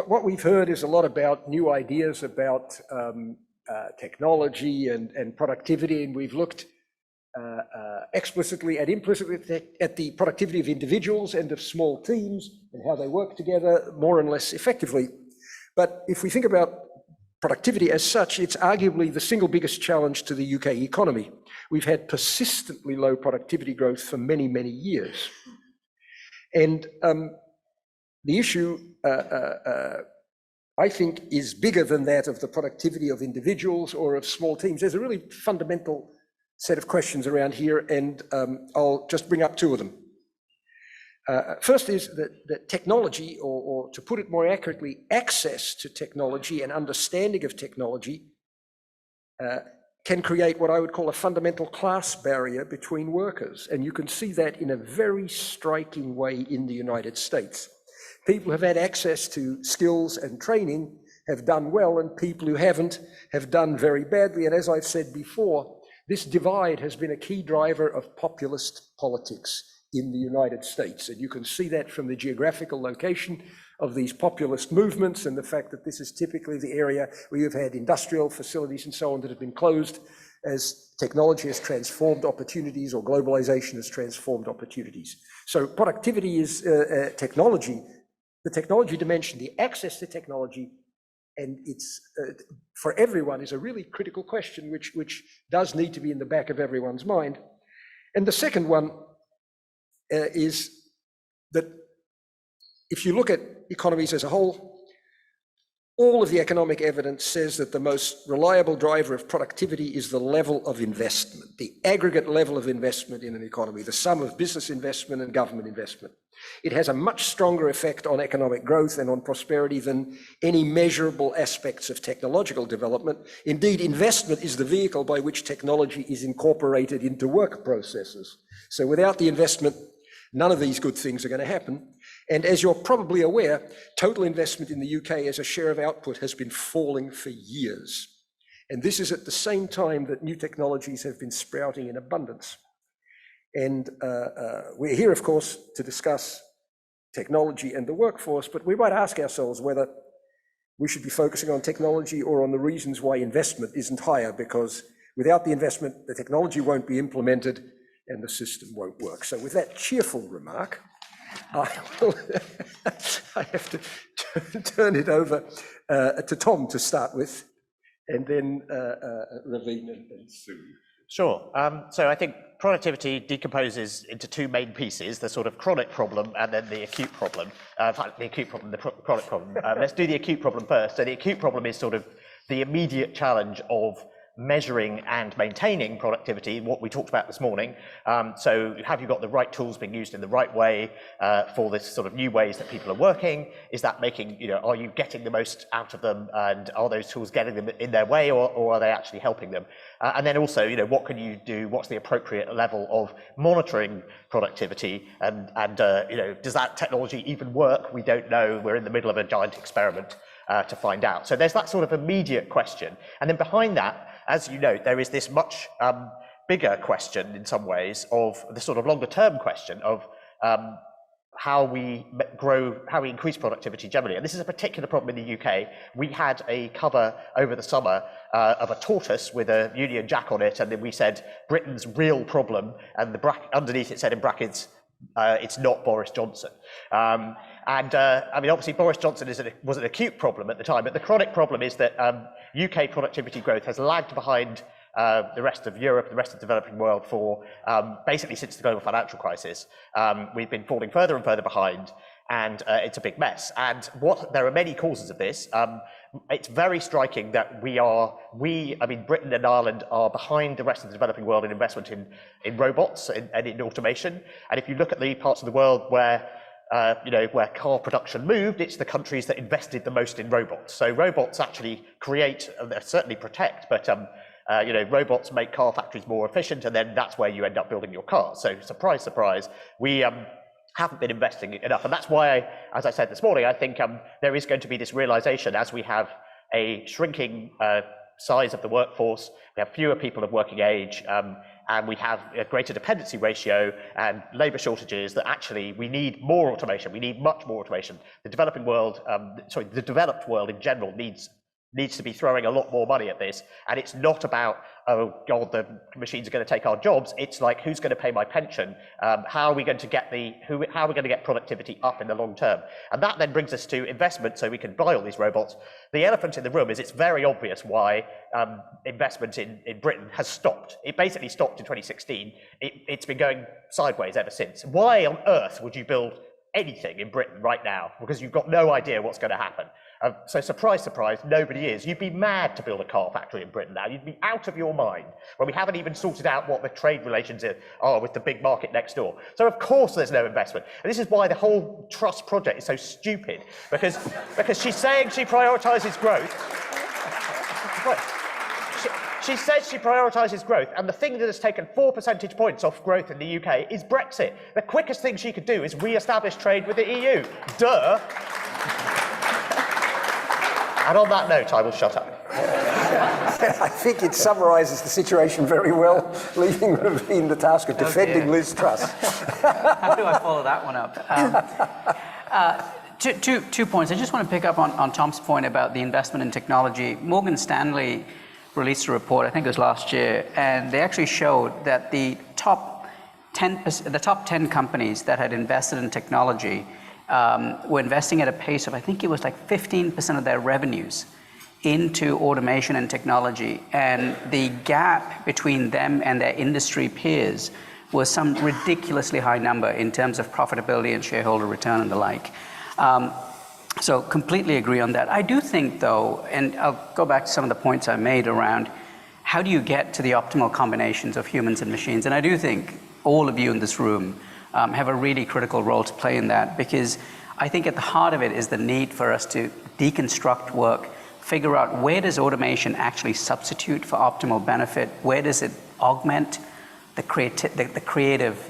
what we've heard is a lot about new ideas about technology and productivity, and we've looked explicitly and implicitly at the productivity of individuals and of small teams and how they work together more and less effectively. But if we think about productivity as such, it's arguably the single biggest challenge to the UK economy. We've had persistently low productivity growth for many, many years. And the issue, I think, is bigger than that of the productivity of individuals or of small teams. There's a really fundamental set of questions around here, and I'll just bring up two of them. First is that technology, or to put it more accurately, access to technology and understanding of technology can create what I would call a fundamental class barrier between workers. And you can see that in a very striking way in the United States. People who have had access to skills and training have done well, and people who haven't have done very badly. And as I've said before, this divide has been a key driver of populist politics in the United States. And you can see that from the geographical location of these populist movements and the fact that this is typically the area where you've had industrial facilities and so on that have been closed as technology has transformed opportunities or globalization has transformed opportunities. So productivity is technology, the technology dimension, the access to technology, and it's for everyone is a really critical question, which does need to be in the back of everyone's mind. And the second one is that if you look at economies as a whole, all of the economic evidence says that the most reliable driver of productivity is the level of investment, the aggregate level of investment in an economy, the sum of business investment and government investment. It has a much stronger effect on economic growth and on prosperity than any measurable aspects of technological development. Indeed, investment is the vehicle by which technology is incorporated into work processes. So without the investment, none of these good things are going to happen. And as you're probably aware, total investment in the UK as a share of output has been falling for years. And this is at the same time that new technologies have been sprouting in abundance. And we're here, of course, to discuss technology and the workforce, but we might ask ourselves whether we should be focusing on technology or on the reasons why investment isn't higher, because without the investment, the technology won't be implemented and the system won't work. So with that cheerful remark, I have to turn it over to Tom to start with, and then Raveen and Sue. Sure. So I think productivity decomposes into two main pieces, the sort of chronic problem and then the acute problem. The acute problem, the chronic problem. Let's do the acute problem first. So the acute problem is sort of the immediate challenge of measuring and maintaining productivity, what we talked about this morning. So have you got the right tools being used in the right way for this sort of new ways that people are working? Is that making, are you getting the most out of them, and are those tools getting them in their way, or are they actually helping them? And then also, what can you do? What's the appropriate level of monitoring productivity? And does that technology even work? We don't know. We're in the middle of a giant experiment to find out. So there's that sort of immediate question. And then behind that, as you know, there is this much bigger question in some ways of the sort of longer term question of how we increase productivity generally. And this is a particular problem in the UK. We had a cover over the summer of a tortoise with a Union Jack on it, and then we said Britain's real problem, and underneath it said in brackets, it's not Boris Johnson. I mean, obviously Boris Johnson was an acute problem at the time, but the chronic problem is that UK productivity growth has lagged behind the rest of Europe, the rest of the developing world for basically since the global financial crisis. We've been falling further and further behind, and it's a big mess. And there are many causes of this. It's very striking that Britain and Ireland are behind the rest of the developing world in investment in robots and in automation. And if you look at the parts of the world where car production moved, it's the countries that invested the most in robots. So robots actually create, certainly protect, but robots make car factories more efficient, and then that's where you end up building your cars. So surprise, surprise, we haven't been investing enough. And that's why, as I said this morning, I think there is going to be this realization as we have a shrinking size of the workforce, we have fewer people of working age, and we have a greater dependency ratio and labour shortages that actually we need more automation. We need much more automation. The developing world, the developed world in general needs to be throwing a lot more money at this. And it's not about, oh God, the machines are going to take our jobs. It's like, who's going to pay my pension? How are we going to get how are we going to get productivity up in the long term? And that then brings us to investment, so we can buy all these robots. The elephant in the room is it's very obvious why investment in Britain has stopped. It basically stopped in 2016. It's been going sideways ever since. Why on earth would you build anything in Britain right now? Because you've got no idea what's going to happen. So surprise, surprise, nobody is. You'd be mad to build a car factory in Britain now. You'd be out of your mind when we haven't even sorted out what the trade relations are with the big market next door. So of course there's no investment. And this is why the whole Trust project is so stupid, because she's saying she prioritises growth. She says she prioritises growth, and the thing that has taken 4 percentage points off growth in the UK is Brexit. The quickest thing she could do is re-establish trade with the EU. Duh! And on that note, I will shut up. I think it summarises the situation very well, leaving Raveen the task of defending Liz Truss. How do I follow that one up? Two points. I just want to pick up on Tom's point about the investment in technology. Morgan Stanley released a report, I think it was last year, and they actually showed that the top 10 companies that had invested in technology were investing at a pace of, I think it was like 15% of their revenues into automation and technology. And the gap between them and their industry peers was some ridiculously high number in terms of profitability and shareholder return and the like. So completely agree on that. I do think though, and I'll go back to some of the points I made around how do you get to the optimal combinations of humans and machines? And I do think all of you in this room have a really critical role to play in that, because I think at the heart of it is the need for us to deconstruct work, figure out where does automation actually substitute for optimal benefit, where does it augment the creative,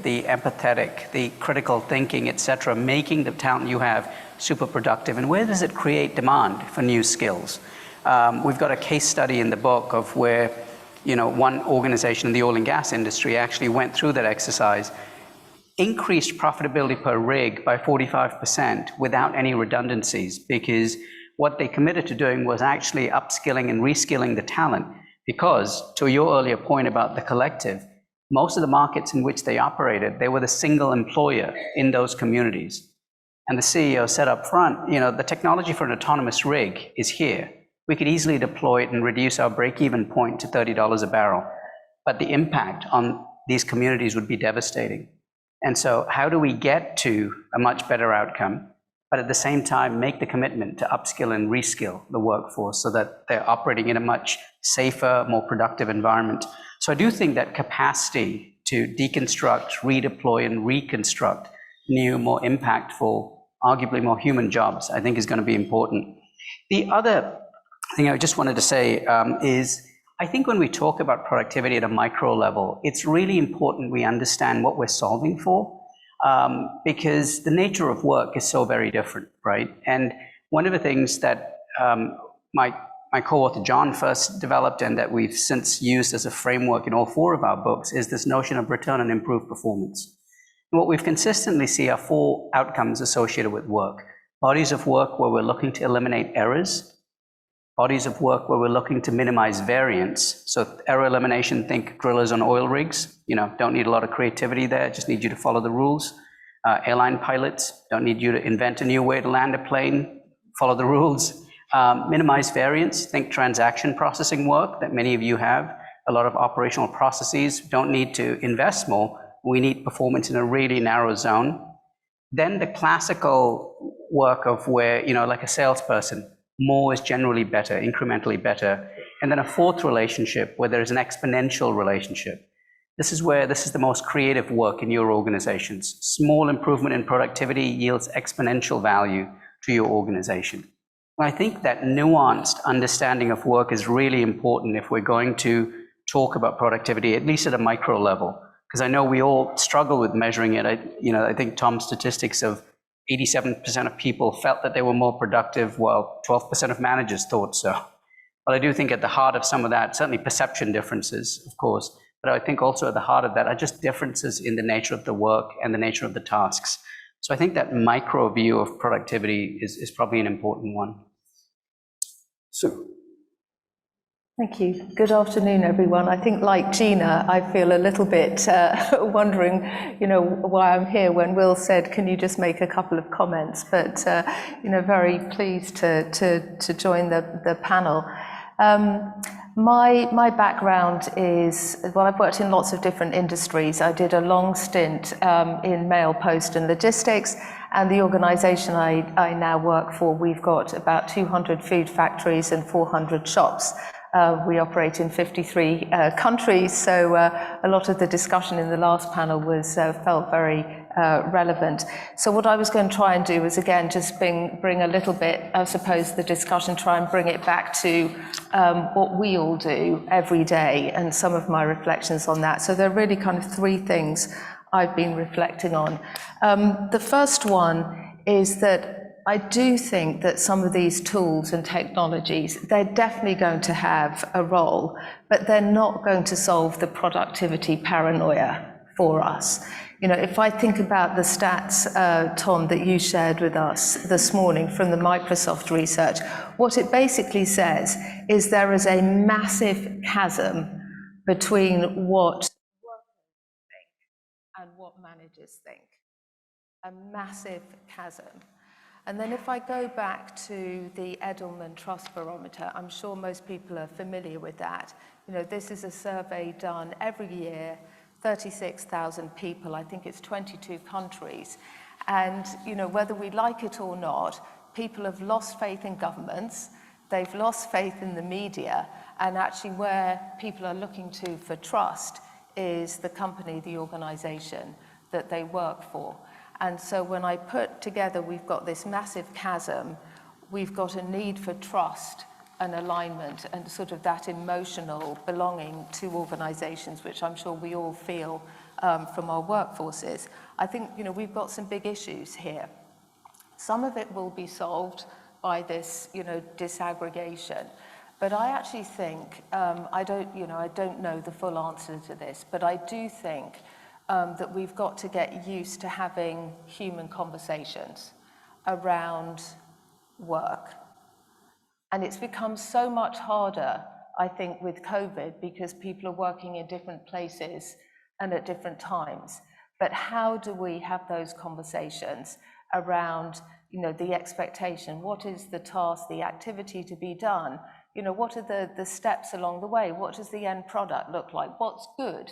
the empathetic, the critical thinking, etc., making the talent you have super productive, and where does it create demand for new skills? We've got a case study in the book of where, one organization in the oil and gas industry actually went through that exercise, increased profitability per rig by 45% without any redundancies, because what they committed to doing was actually upskilling and reskilling the talent. Because, to your earlier point about the collective, most of the markets in which they operated, they were the single employer in those communities. And the CEO said up front, the technology for an autonomous rig is here. We could easily deploy it and reduce our break-even point to $30 a barrel. But the impact on these communities would be devastating. And so how do we get to a much better outcome, but at the same time make the commitment to upskill and reskill the workforce so that they're operating in a much safer, more productive environment? So I do think that capacity to deconstruct, redeploy, and reconstruct new, more impactful, arguably more human jobs, I think is going to be important. The other thing I just wanted to say is, I think when we talk about productivity at a micro level, it's really important we understand what we're solving for, because the nature of work is so very different, right? And one of the things that my co-author John first developed, and that we've since used as a framework in all 4 of our books, is this notion of return on improved performance. And what we've consistently see are 4 outcomes associated with work. Bodies of work where we're looking to eliminate errors, bodies of work where we're looking to minimize variance. So error elimination, think drillers on oil rigs, don't need a lot of creativity there, just need you to follow the rules. Airline pilots, don't need you to invent a new way to land a plane, follow the rules. Minimize variance, think transaction processing work that many of you have. A lot of operational processes, don't need to invest more, we need performance in a really narrow zone. Then the classical work of where, like a salesperson, more is generally better, incrementally better. And then a 4th relationship where there is an exponential relationship. This is the most creative work in your organizations. Small improvement in productivity yields exponential value to your organization. And I think that nuanced understanding of work is really important if we're going to talk about productivity, at least at a micro level. Because I know we all struggle with measuring it. I think Tom's statistics of 87% of people felt that they were more productive, while 12% of managers thought so. But I do think at the heart of some of that, certainly perception differences, of course, but I think also at the heart of that are just differences in the nature of the work and the nature of the tasks. So I think that micro view of productivity is probably an important one. Sue. Thank you. Good afternoon, everyone. I think, like Gina, I feel a little bit wondering, why I'm here when Will said, "Can you just make a couple of comments?" But very pleased to join the panel. My background is, well, I've worked in lots of different industries. I did a long stint in mail, post, and logistics. And the organisation I now work for, we've got about 200 food factories and 400 shops. We operate in 53 countries, so a lot of the discussion in the last panel felt very relevant. So what I was going to try and do is, again, just bring a little bit, I suppose, the discussion, try and bring it back to what we all do every day and some of my reflections on that. So there are really kind of three things I've been reflecting on. The first one is that I do think that some of these tools and technologies, they're definitely going to have a role, but they're not going to solve the productivity paranoia for us. If I think about the stats, Tom, that you shared with us this morning from the Microsoft research, what it basically says is there is a massive chasm between what workers think and what managers think. A massive chasm. And then if I go back to the Edelman Trust Barometer, I'm sure most people are familiar with that. This is a survey done every year, 36,000 people, I think it's 22 countries. And, whether we like it or not, people have lost faith in governments, they've lost faith in the media, and actually where people are looking to for trust is the company, the organization that they work for. And so when I put together, we've got this massive chasm, we've got a need for trust and alignment and sort of that emotional belonging to organizations, which I'm sure we all feel from our workforces. I think, we've got some big issues here. Some of it will be solved by this, disaggregation. But I actually think, I don't know the full answer to this, but I do think that we've got to get used to having human conversations around work. And it's become so much harder, I think, with COVID because people are working in different places and at different times. But how do we have those conversations around, the expectation? What is the task, the activity to be done? What are the steps along the way? What does the end product look like? What's good?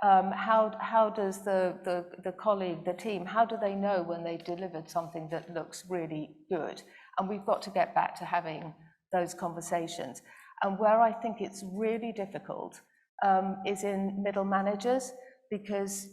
How does the colleague, the team, how do they know when they've delivered something that looks really good? And we've got to get back to having those conversations. And where I think it's really difficult is in middle managers, because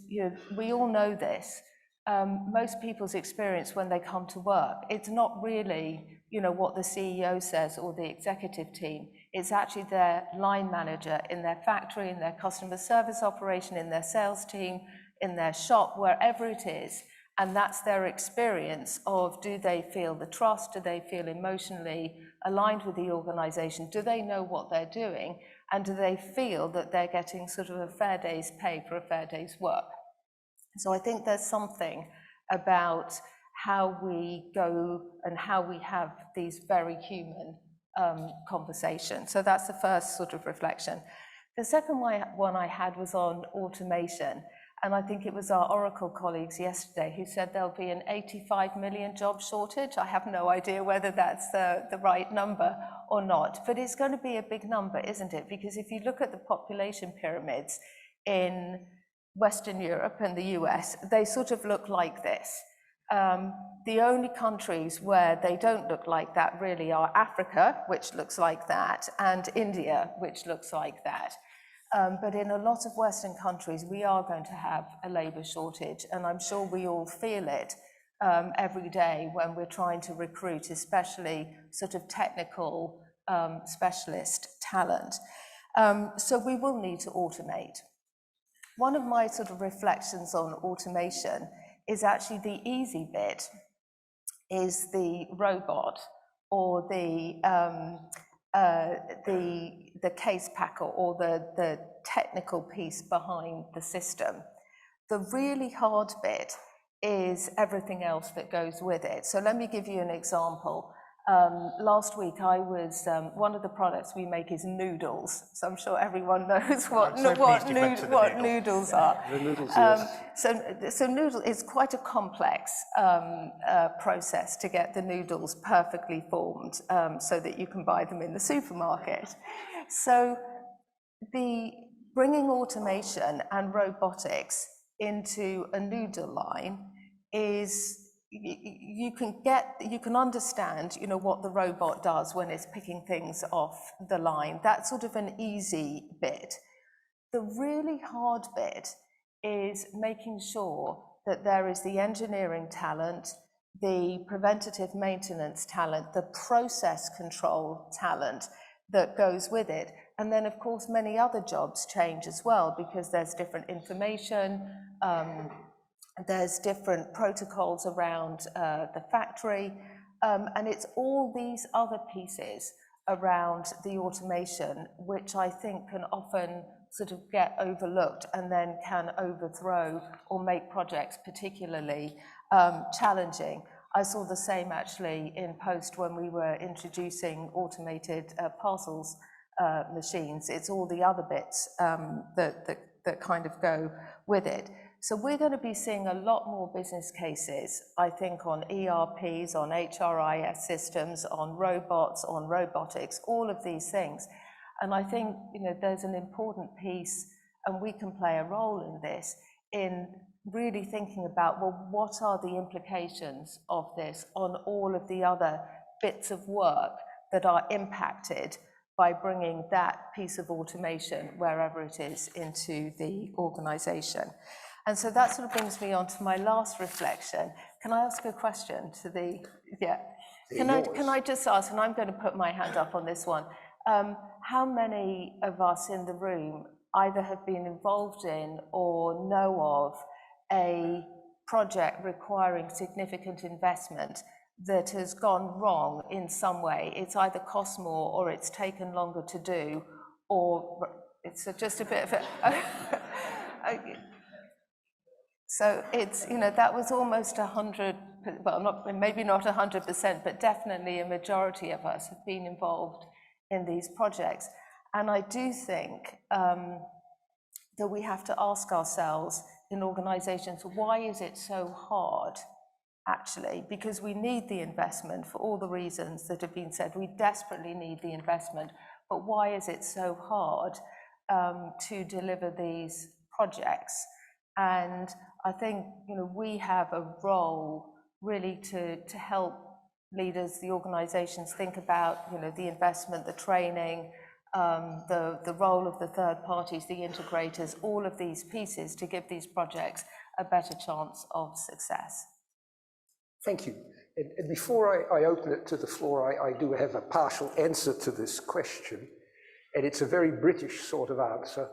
we all know this. Most people's experience when they come to work, it's not really what the CEO says or the executive team. It's actually their line manager in their factory, in their customer service operation, in their sales team, in their shop, wherever it is. And that's their experience of, do they feel the trust? Do they feel emotionally aligned with the organization? Do they know what they're doing? And do they feel that they're getting sort of a fair day's pay for a fair day's work? So I think there's something about how we go and how we have these very human conversations. So that's the first sort of reflection. The second one I had was on automation. And I think it was our Oracle colleagues yesterday who said there'll be an 85 million job shortage. I have no idea whether that's the right number or not, but it's going to be a big number, isn't it? Because if you look at the population pyramids in Western Europe and the US, they sort of look like this. The only countries where they don't look like that really are Africa, which looks like that, and India, which looks like that. But in a lot of Western countries, we are going to have a labour shortage, and I'm sure we all feel it every day when we're trying to recruit, especially sort of technical specialist talent. So we will need to automate. One of my sort of reflections on automation is actually the easy bit, is the robot or the the case packer or the technical piece behind the system. The really hard bit is everything else that goes with it. So let me give you an example. Last week I was, one of the products we make is noodles. So I'm sure everyone knows what noodles are. The noodles, yes. So noodle is quite a complex process to get the noodles perfectly formed so that you can buy them in the supermarket. So bringing automation and robotics into a noodle line is, you can understand, what the robot does when it's picking things off the line. That's sort of an easy bit. The really hard bit is making sure that there is the engineering talent, the preventative maintenance talent, the process control talent that goes with it. And then, of course, many other jobs change as well, because there's different information, there's different protocols around the factory, and it's all these other pieces around the automation, which I think can often sort of get overlooked and then can overthrow or make projects particularly challenging. I saw the same actually in Post when we were introducing automated parcels machines. It's all the other bits that kind of go with it. So we're going to be seeing a lot more business cases, I think, on ERPs, on HRIS systems, on robots, on robotics, all of these things. And I think, there's an important piece, and we can play a role in this, in really thinking about, well, what are the implications of this on all of the other bits of work that are impacted by bringing that piece of automation, wherever it is, into the organization. And so that sort of brings me on to my last reflection. Can I ask a question to the, yeah? Can I just ask, and I'm going to put my hand up on this one, how many of us in the room either have been involved in or know of a project requiring significant investment that has gone wrong in some way? It's either cost more, or it's taken longer to do, or it's just a bit of a... So it's, that was almost 100, well, maybe not 100%, but definitely a majority of us have been involved in these projects. And I do think that we have to ask ourselves in organizations, why is it so hard, actually? Because we need the investment for all the reasons that have been said. We desperately need the investment, but why is it so hard to deliver these projects? And I think, we have a role really to help leaders, the organizations, think about, the investment, the training, the role of the third parties, the integrators, all of these pieces to give these projects a better chance of success. Thank you. And before I open it to the floor, I do have a partial answer to this question, and it's a very British sort of answer.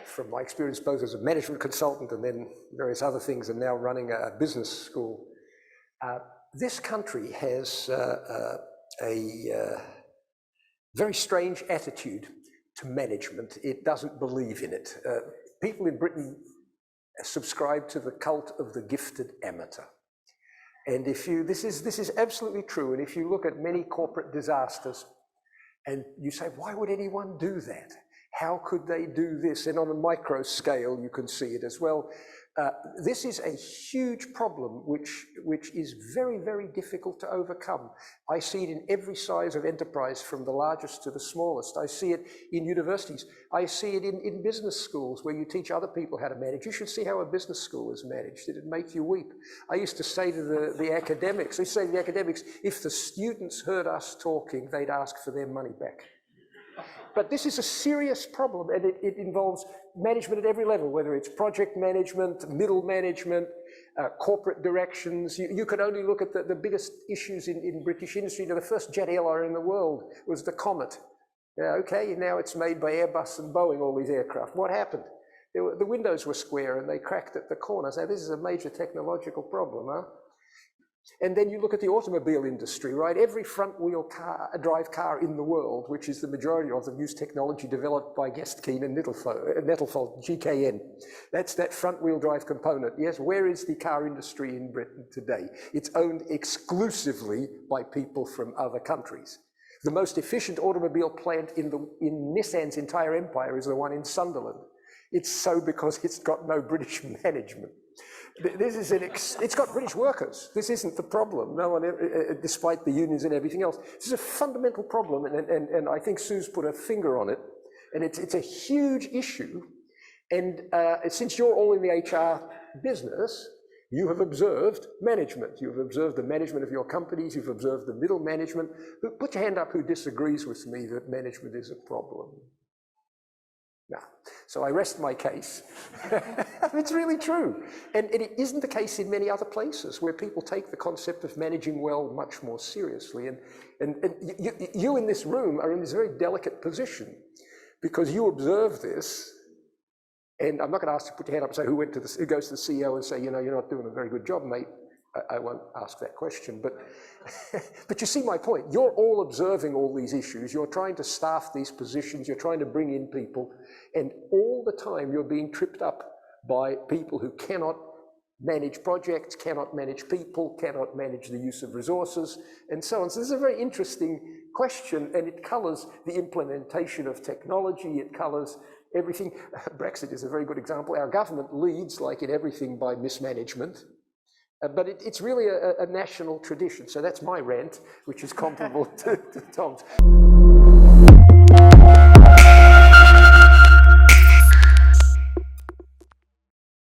From my experience both as a management consultant and then various other things, and now running a business school, this country has a very strange attitude to management. It doesn't believe in it. People in Britain subscribe to the cult of the gifted amateur. And this is absolutely true. And if you look at many corporate disasters and you say, why would anyone do that? How could they do this? And on a micro scale, you can see it as well. This is a huge problem which is very, very difficult to overcome. I see it in every size of enterprise, from the largest to the smallest. I see it in universities. I see it in business schools where you teach other people how to manage. You should see how a business school is managed. It'd make you weep. I used to say to the academics, if the students heard us talking, they'd ask for their money back. But this is a serious problem, and it involves management at every level, whether it's project management, middle management, corporate directions. You can only look at the biggest issues in British industry. The first jet airliner in the world was the Comet. Okay, now it's made by Airbus and Boeing, all these aircraft. What happened? The windows were square and they cracked at the corners. Now this is a major technological problem, huh? And then you look at the automobile industry, right? Every front-wheel drive car in the world, which is the majority of them, use technology developed by Gestkine and Nettlefold, GKN. That's that front-wheel drive component. Yes, where is the car industry in Britain today? It's owned exclusively by people from other countries. The most efficient automobile plant in Nissan's entire empire is the one in Sunderland. It's so because it's got no British management. This is it's got British workers. This isn't the problem. No one, despite the unions and everything else. This is a fundamental problem, and I think Sue's put her finger on it, and it's a huge issue. And since you're all in the HR business, you have observed management. You've observed the management of your companies. You've observed the middle management. Put your hand up who disagrees with me that management is a problem. No. So I rest my case. It's really true. And it isn't the case in many other places where people take the concept of managing well much more seriously. And you in this room are in this very delicate position because you observe this. And I'm not going to ask you to put your hand up and say who goes to the CEO and say, you know, you're not doing a very good job, mate. I won't ask that question, but you see my point. You're all observing all these issues. You're trying to staff these positions. You're trying to bring in people. And all the time you're being tripped up by people who cannot manage projects, cannot manage people, cannot manage the use of resources, and so on. So this is a very interesting question, and it colors the implementation of technology. It colors everything. Brexit is a very good example. Our government leads, like in everything, by mismanagement. But it's really a national tradition. So that's my rant, which is comparable to Tom's.